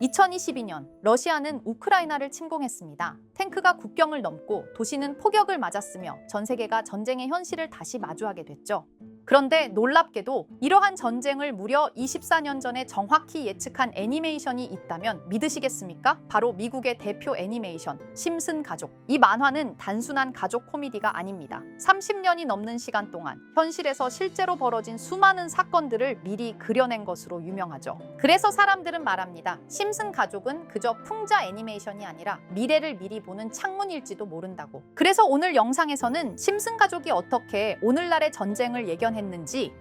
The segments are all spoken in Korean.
2022년 러시아는 우크라이나를 침공했습니다. 탱크가 국경을 넘고 도시는 폭격을 맞았으며 전 세계가 전쟁의 현실을 다시 마주하게 됐죠. 그런데 놀랍게도 이러한 전쟁을 무려 24년 전에 정확히 예측한 애니메이션이 있다면 믿으시겠습니까? 바로 미국의 대표 애니메이션 심슨 가족. 이 만화는 단순한 가족 코미디가 아닙니다. 30년이 넘는 시간 동안 현실에서 실제로 벌어진 수많은 사건들을 미리 그려낸 것으로 유명하죠. 그래서 사람들은 말합니다. 심슨 가족은 그저 풍자 애니메이션이 아니라 미래를 미리 보는 창문일지도 모른다고. 그래서 오늘 영상에서는 심슨 가족이 어떻게 오늘날의 전쟁을 예견했는지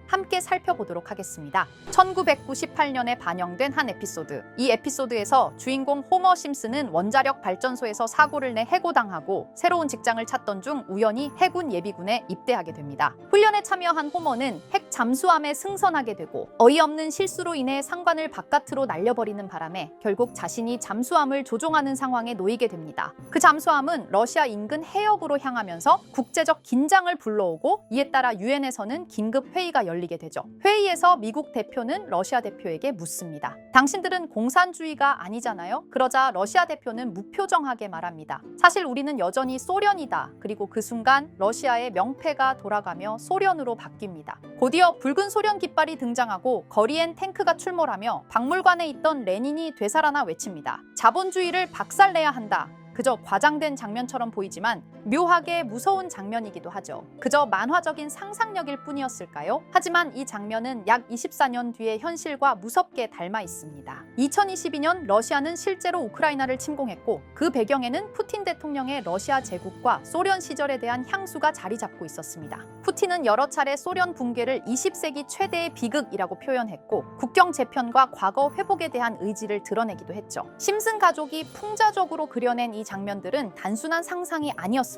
함께 살펴보도록 하겠습니다. 1998년에 반영된 한 에피소드. 이 에피소드에서 주인공 호머 심슨은 원자력 발전소에서 사고를 내 해고당하고 새로운 직장을 찾던 중 우연히 해군 예비군에 입대하게 됩니다. 훈련에 참여한 호머는 핵 잠수함에 승선하게 되고 어이없는 실수로 인해 상관을 바깥으로 날려버리는 바람에 결국 자신이 잠수함을 조종하는 상황에 놓이게 됩니다. 그 잠수함은 러시아 인근 해역으로 향하면서 국제적 긴장을 불러오고 이에 따라 유엔에서는 긴급 회의가 열리게 되죠. 회의에서 미국 대표는 러시아 대표에게 묻습니다. 당신들은 공산주의가 아니잖아요? 그러자 러시아 대표는 무표정하게 말합니다. 사실 우리는 여전히 소련이다. 그리고 그 순간 러시아의 명패가 돌아가며 소련으로 바뀝니다. 곧이어 붉은 소련 깃발이 등장하고 거리엔 탱크가 출몰하며 박물관에 있던 레닌이 되살아나 외칩니다. 자본주의를 박살내야 한다. 그저 과장된 장면처럼 보이지만 묘하게 무서운 장면이기도 하죠. 그저 만화적인 상상력일 뿐이었을까요? 하지만 이 장면은 약 24년 뒤의 현실과 무섭게 닮아 있습니다. 2022년 러시아는 실제로 우크라이나를 침공했고 그 배경에는 푸틴 대통령의 러시아 제국과 소련 시절에 대한 향수가 자리 잡고 있었습니다. 푸틴은 여러 차례 소련 붕괴를 20세기 최대의 비극이라고 표현했고 국경 재편과 과거 회복에 대한 의지를 드러내기도 했죠. 심슨 가족이 풍자적으로 그려낸 이 장면들은 단순한 상상이 아니었습니다.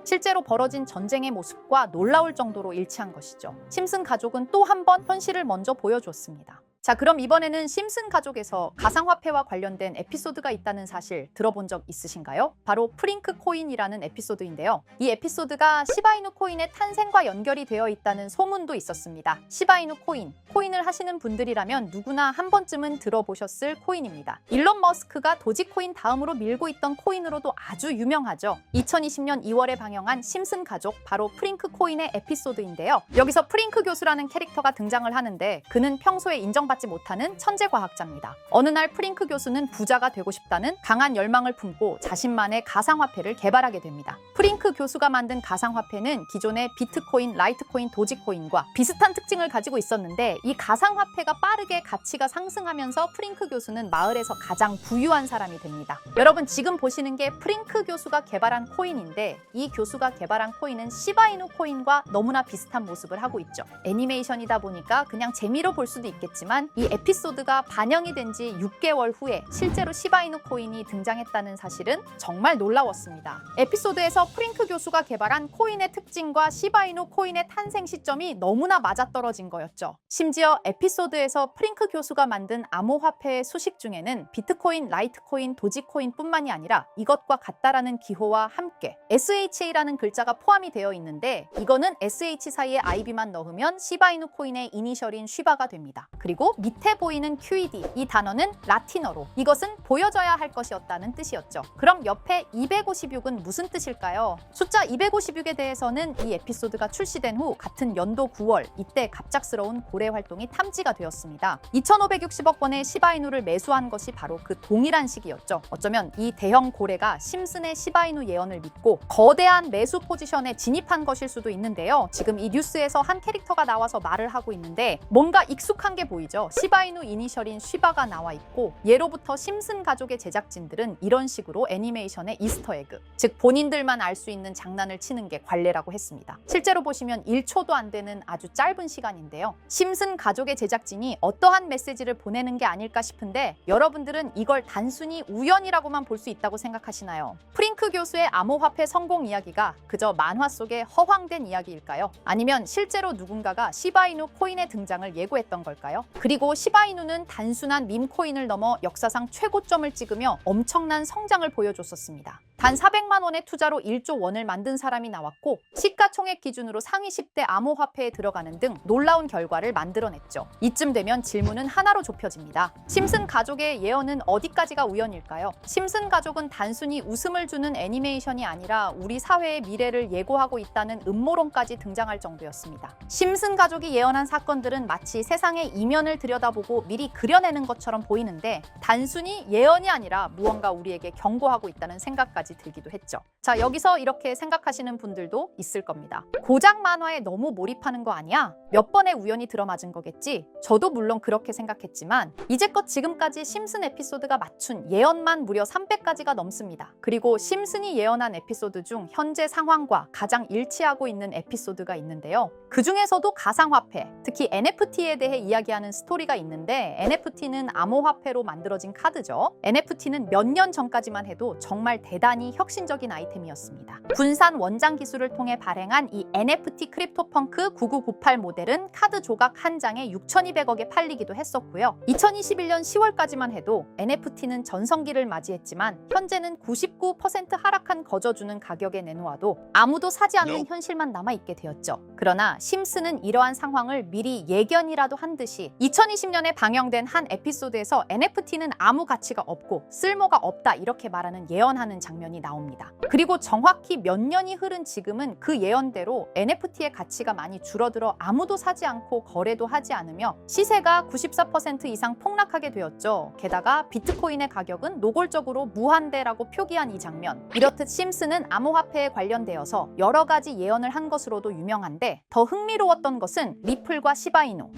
실제로 벌어진 전쟁의 모습과 놀라울 정도로 일치한 것이죠. 심슨 가족은 또 한 번 현실을 먼저 보여주었습니다. 자, 그럼 이번에는 심슨 가족에서 가상화폐와 관련된 에피소드가 있다는 사실 들어본 적 있으신가요? 바로 프링크 코인이라는 에피소드인데요. 이 에피소드가 시바이누 코인의 탄생과 연결이 되어 있다는 소문도 있었습니다. 시바이누 코인, 코인을 하시는 분들이라면 누구나 한 번쯤은 들어보셨을 코인입니다. 일론 머스크가 도지코인 다음으로 밀고 있던 코인으로도 아주 유명하죠. 2020년 2월에 방영한 심슨 가족, 바로 프링크 코인의 에피소드인데요. 여기서 프링크 교수라는 캐릭터가 등장을 하는데 그는 평소에 인정받지 못하는 천재과학자입니다. 어느 날 프링크 교수는 부자가 되고 싶다는 강한 열망을 품고 자신만의 가상화폐를 개발하게 됩니다. 프링크 교수가 만든 가상화폐는 기존의 비트코인, 라이트코인, 도지코인과 비슷한 특징을 가지고 있었는데 이 가상화폐가 빠르게 가치가 상승하면서 프링크 교수는 마을에서 가장 부유한 사람이 됩니다. 여러분, 지금 보시는 게 프링크 교수가 개발한 코인인데 이 교수가 개발한 코인은 시바이누 코인과 너무나 비슷한 모습을 하고 있죠. 애니메이션이다 보니까 그냥 재미로 볼 수도 있겠지만 이 에피소드가 반영이 된 지 6개월 후에 실제로 시바이누 코인이 등장했다는 사실은 정말 놀라웠습니다. 에피소드에서 프링크 교수가 개발한 코인의 특징과 시바이누 코인의 탄생 시점이 너무나 맞아떨어진 거였죠. 심지어 에피소드에서 프링크 교수가 만든 암호화폐의 수식 중에는 비트코인, 라이트코인, 도지코인뿐만이 아니라 이것과 같다라는 기호와 함께 SHA라는 글자가 포함이 되어 있는데 이거는 SH 사이에 IB만 넣으면 시바이누 코인의 이니셜인 쉬바가 됩니다. 그리고 밑에 보이는 QED, 이 단어는 라틴어로 이것은 보여져야 할 것이었다는 뜻이었죠. 그럼 옆에 256은 무슨 뜻일까요? 숫자 256에 대해서는 이 에피소드가 출시된 후 같은 연도 9월 이때 갑작스러운 고래 활동이 탐지가 되었습니다. 2,560억 원의 시바이누를 매수한 것이 바로 그 동일한 시기였죠. 어쩌면 이 대형 고래가 심슨의 시바이누 예언을 믿고 거대한 매수 포지션에 진입한 것일 수도 있는데요. 지금 이 뉴스에서 한 캐릭터가 나와서 말을 하고 있는데 뭔가 익숙한 게 보이죠. 시바이누 이니셜인 쉬바가 나와 있고 예로부터 심슨 가족의 제작진들은 이런 식으로 애니메이션의 이스터에그, 즉 본인들만 알 수 있는 장난을 치는 게 관례라고 했습니다. 실제로 보시면 1초도 안 되는 아주 짧은 시간인데요. 심슨 가족의 제작진이 어떠한 메시지를 보내는 게 아닐까 싶은데 여러분들은 이걸 단순히 우연이라고만 볼 수 있다고 생각하시나요? 프링크 교수의 암호화폐 성공 이야기가 그저 만화 속의 허황된 이야기일까요? 아니면 실제로 누군가가 시바이누 코인의 등장을 예고했던 걸까요? 그리고 시바이누는 단순한 밈코인을 넘어 역사상 최고점을 찍으며 엄청난 성장을 보여줬었습니다. 단 400만 원의 투자로 1조 원을 만든 사람이 나왔고 시가총액 기준으로 상위 10대 암호화폐에 들어가는 등 놀라운 결과를 만들어냈죠. 이쯤 되면 질문은 하나로 좁혀집니다. 심슨 가족의 예언은 어디까지가 우연일까요? 심슨 가족은 단순히 웃음을 주는 애니메이션이 아니라 우리 사회의 미래를 예고하고 있다는 음모론까지 등장할 정도였습니다. 심슨 가족이 예언한 사건들은 마치 세상의 이면을 들여다보고 미리 그려내는 것처럼 보이는데 단순히 예언이 아니라 무언가 우리에게 경고하고 있다는 생각까지 들기도 했죠. 자, 여기서 이렇게 생각하시는 분들도 있을 겁니다. 고작 만화에 너무 몰입하는 거 아니야? 몇 번의 우연이 들어맞은 거겠지? 저도 물론 그렇게 생각했지만 이제껏 지금까지 심슨 에피소드가 맞춘 예언만 무려 300가지가 넘습니다. 그리고 심슨이 예언한 에피소드 중 현재 상황과 가장 일치하고 있는 에피소드가 있는데요. 그 중에서도 가상화폐, 특히 NFT에 대해 이야기하는 스토리가 있는데 NFT는 암호화폐로 만들어진 카드죠. NFT는 몇 년 전까지만 해도 정말 대단히 혁신적인 아이템이었습니다. 분산 원장 기술을 통해 발행한 이 NFT 크립토펑크 9998 모델은 카드 조각 한 장에 6,200억에 팔리기도 했었고요. 2021년 10월까지만 해도 NFT는 전성기를 맞이했지만 현재는 99% 하락한 거저주는 가격에 내놓아도 아무도 사지 않는 현실만 남아있게 되었죠. 그러나 심슨은 이러한 상황을 미리 예견이라도 한 듯이 2020년에 방영된 한 에피소드에서 NFT는 아무 가치가 없고 쓸모가 없다 이렇게 말하는 예언하는 장면이 나옵니다. 그리고 정확히 몇 년이 흐른 지금은 그 예언대로 NFT의 가치가 많이 줄어들어 아무도 사지 않고 거래도 하지 않으며 시세가 94% 이상 폭락하게 되었죠. 게다가 비트코인의 가격은 노골적으로 무한대라고 표기한 이 장면. 이렇듯 심슨은 암호화폐에 관련되어서 여러 가지 예언을 한 것으로도 유명한데 더 흥미로웠던 것은 리플과 시바이누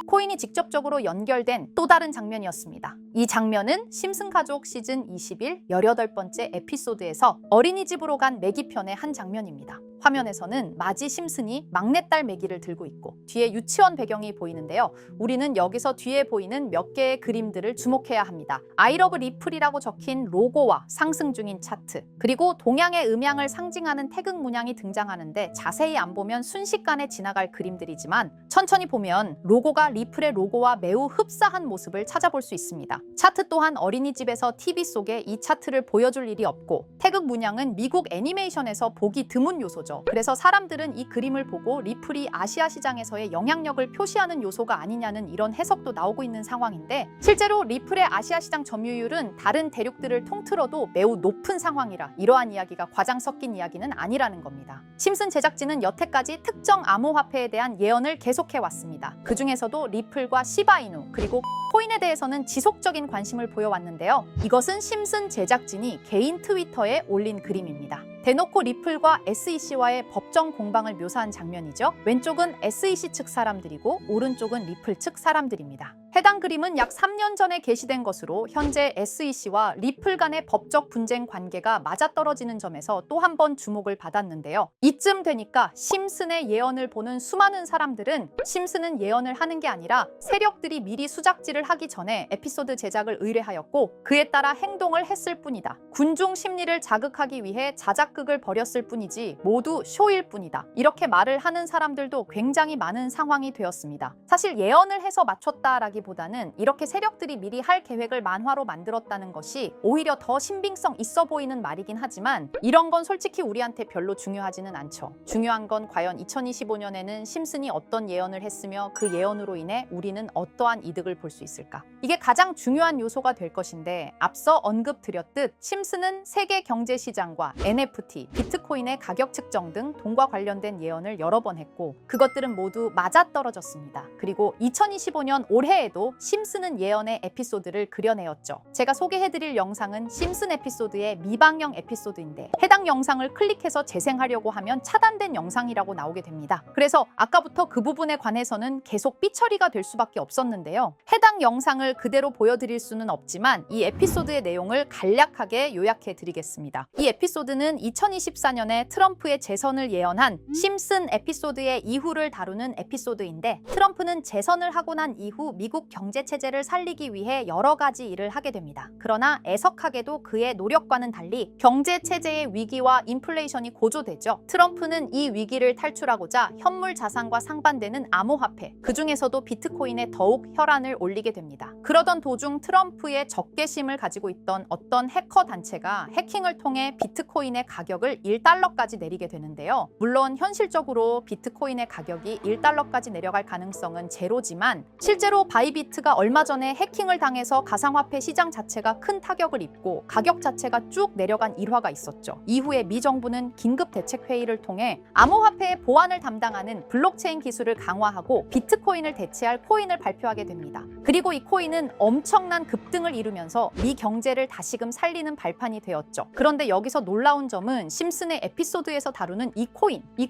코인이 직접적으로 연결된 또 다른 장면이었습니다. 이 장면은 심슨 가족 시즌 21 18번째 에피소드에서 어린이집으로 간 매기 편의 한 장면입니다. 화면에서는 마지 심슨이 막내딸 매기를 들고 있고 뒤에 유치원 배경이 보이는데요. 우리는 여기서 뒤에 보이는 몇 개의 그림들을 주목해야 합니다. I love 리플이라고 적힌 로고와 상승 중인 차트, 그리고 동양의 음양을 상징하는 태극 문양이 등장하는데 자세히 안 보면 순식간에 지나갈 그림들이지만 천천히 보면 로고가 리플의 로고와 매우 흡사한 모습을 찾아볼 수 있습니다. 차트 또한 어린이집에서 TV 속에 이 차트를 보여줄 일이 없고 태극 문양은 미국 애니메이션에서 보기 드문 요소죠. 그래서 사람들은 이 그림을 보고 리플이 아시아 시장에서의 영향력을 표시하는 요소가 아니냐는 이런 해석도 나오고 있는 상황인데 실제로 리플의 아시아 시장 점유율은 다른 대륙들을 통틀어도 매우 높은 상황이라 이러한 이야기가 과장 섞인 이야기는 아니라는 겁니다. 심슨 제작진은 여태까지 특정 암호화폐에 대한 예언을 계속해왔습니다. 그 중에서도 리플과 시바이누 그리고 코인에 대해서는 지속적인 관심을 보여왔는데요. 이것은 심슨 제작진이 개인 트위터에 올린 그림입니다. 대놓고 리플과 SEC와의 법정 공방을 묘사한 장면이죠. 왼쪽은 SEC 측 사람들이고 오른쪽은 리플 측 사람들입니다. 해당 그림은 약 3년 전에 게시된 것으로 현재 SEC와 리플 간의 법적 분쟁 관계가 맞아떨어지는 점에서 또 한 번 주목을 받았는데요. 이쯤 되니까 심슨의 예언을 보는 수많은 사람들은 심슨은 예언을 하는 게 아니라 세력들이 미리 수작질을 하기 전에 에피소드 제작을 의뢰하였고 그에 따라 행동을 했을 뿐이다. 군중 심리를 자극하기 위해 자작극을 벌였을 뿐이지 모두 쇼일 뿐이다. 이렇게 말을 하는 사람들도 굉장히 많은 상황이 되었습니다. 사실 예언을 해서 맞췄다라기보다는 이렇게 세력들이 미리 할 계획을 만화로 만들었다는 것이 오히려 더 신빙성 있어 보이는 말이긴 하지만 이런 건 솔직히 우리한테 별로 중요하지는 않죠. 중요한 건 과연 2025년에는 심슨이 어떤 예언을 했으며 그 예언으로 인해 우리는 어떠한 이득을 볼 수 있을까? 이게 가장 중요한 요소가 될 것인데 앞서 언급드렸듯 심슨은 세계 경제 시장과 NFT, 비트코인의 가격 측정 등 돈과 관련된 예언을 여러 번 했고 그것들은 모두 맞아떨어졌습니다. 그리고 2025년 올해에도 심슨은 예언의 에피소드를 그려내었죠. 제가 소개해드릴 영상은 심슨 에피소드의 미방영 에피소드인데 해당 영상을 클릭해서 재생하려고 하면 차단된 영상이라고 나오게 됩니다. 그래서 아까부터 그 부분에 관해서는 계속 삐처리가 될 수밖에 없었는데요. 해당 영상을 그대로 보여드릴 수는 없지만 이 에피소드의 내용을 간략하게 요약해 드리겠습니다. 이 에피소드는 2024년에 트럼프의 재선을 예언한 심슨 에피소드의 이후를 다루는 에피소드인데 트럼프는 재선을 하고 난 이후 미국 미국 경제 체제를 살리기 위해 여러 가지 일을 하게 됩니다. 그러나 애석하게도 그의 노력과는 달리 경제 체제의 위기와 인플레이션이 고조되죠. 트럼프는 이 위기를 탈출하고자 현물 자산과 상반되는 암호화폐, 그 중에서도 비트코인에 더욱 혈안을 올리게 됩니다. 그러던 도중 트럼프의 적개심을 가지고 있던 어떤 해커 단체가 해킹을 통해 비트코인의 가격을 1달러까지 내리게 되는데요. 물론 현실적으로 비트코인의 가격이 1달러까지 내려갈 가능성은 제로지만 실제로 바이비트가 얼마 전에 해킹을 당해서 가상화폐 시장 자체가 큰 타격을 입고 가격 자체가 쭉 내려간 일화가 있었죠. 이후에 미 정부는 긴급 대책 회의를 통해 암호화폐의 보안을 담당하는 블록체인 기술을 강화하고 비트코인을 대체할 코인을 발표하게 됩니다. 그리고 이 코인은 엄청난 급등을 이루면서 미 경제를 다시금 살리는 발판이 되었죠. 그런데 여기서 놀라운 점은 심슨의 에피소드에서 다루는 이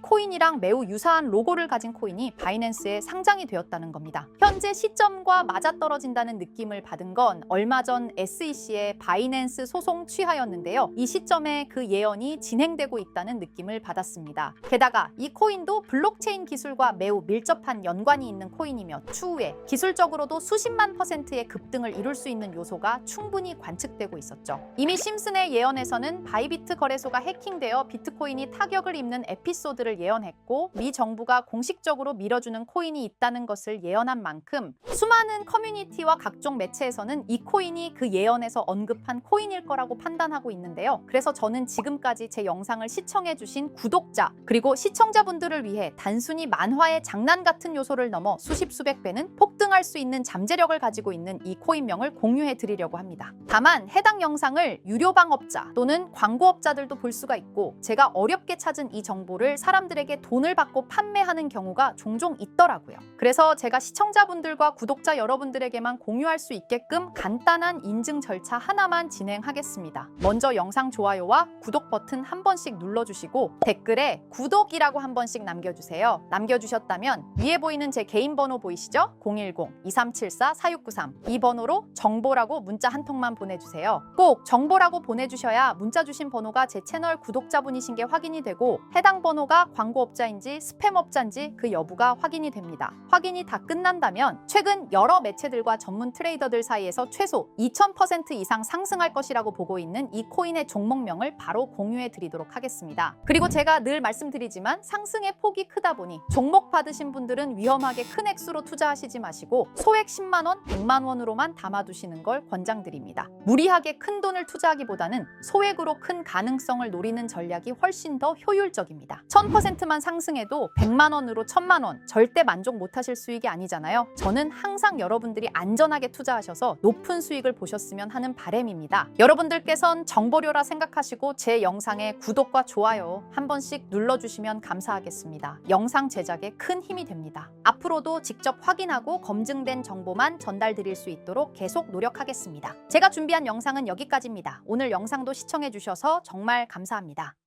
코인이랑 매우 유사한 로고를 가진 코인이 바이낸스에 상장이 되었다는 겁니다. 현재 시점과 맞아떨어진다는 느낌을 받은 건 얼마 전 SEC의 바이낸스 소송 취하였는데요. 이 시점에 그 예언이 진행되고 있다는 느낌을 받았습니다. 게다가 이 코인도 블록체인 기술과 매우 밀접한 연관이 있는 코인이며 추후에 기술적으로도 수십만 %의 급등을 이룰 수 있는 요소가 충분히 관측되고 있었죠. 이미 심슨의 예언에서는 바이비트 거래소가 해킹되어 비트코인이 타격을 입는 에피소드를 예언했고 미 정부가 공식적으로 밀어주는 코인이 있다는 것을 예언한 만큼 수많은 커뮤니티와 각종 매체에서는 이 코인이 그 예언에서 언급한 코인일 거라고 판단하고 있는데요. 그래서 저는 지금까지 제 영상을 시청해주신 구독자 그리고 시청자분들을 위해 단순히 만화의 장난 같은 요소를 넘어 수십 수백 배는 폭등할 수 있는 잠재력을 가지고 있는 이 코인명을 공유해 드리려고 합니다. 다만 해당 영상을 유료방업자 또는 광고업자들도 볼 수가 있고 제가 어렵게 찾은 이 정보를 사람들에게 돈을 받고 판매하는 경우가 종종 있더라고요. 그래서 제가 시청자분들과 구독자 여러분들에게만 공유할 수 있게끔 간단한 인증 절차 하나만 진행하겠습니다. 먼저 영상 좋아요와 구독 버튼 한 번씩 눌러주시고 댓글에 구독이라고 한 번씩 남겨주세요. 남겨주셨다면 위에 보이는 제 개인 번호 보이시죠? 010-2374-4693 이 번호로 정보라고 문자 한 통만 보내주세요. 꼭 정보라고 보내주셔야 문자 주신 번호가 제 채널 구독자분이신 게 확인이 되고 해당 번호가 광고업자인지 스팸업자인지 그 여부가 확인이 됩니다. 확인이 다 끝난다면 최근 여러 매체들과 전문 트레이더들 사이에서 최소 2000% 이상 상승할 것이라고 보고 있는 이 코인의 종목명을 바로 공유해 드리도록 하겠습니다. 그리고 제가 늘 말씀드리지만 상승의 폭이 크다 보니 종목 받으신 분들은 위험하게 큰 액수로 투자하시지 마시고 소액 10만 원, 100만 원으로만 담아두시는 걸 권장드립니다. 무리하게 큰 돈을 투자하기보다는 소액으로 큰 가능성을 노리는 전략이 훨씬 더 효율적입니다. 1000%만 상승해도 100만 원으로 1000만 원 절대 만족 못하실 수익이 아니잖아요. 저는 항상 여러분들이 안전하게 투자하셔서 높은 수익을 보셨으면 하는 바람입니다. 여러분들께선 정보료라 생각하시고 제 영상에 구독과 좋아요 한 번씩 눌러주시면 감사하겠습니다. 영상 제작에 큰 힘이 됩니다. 앞으로도 직접 확인하고 검증된 정보만 전달드릴 수 있도록 계속 노력하겠습니다. 제가 준비한 영상은 여기까지입니다. 오늘 영상도 시청해주셔서 정말 감사합니다.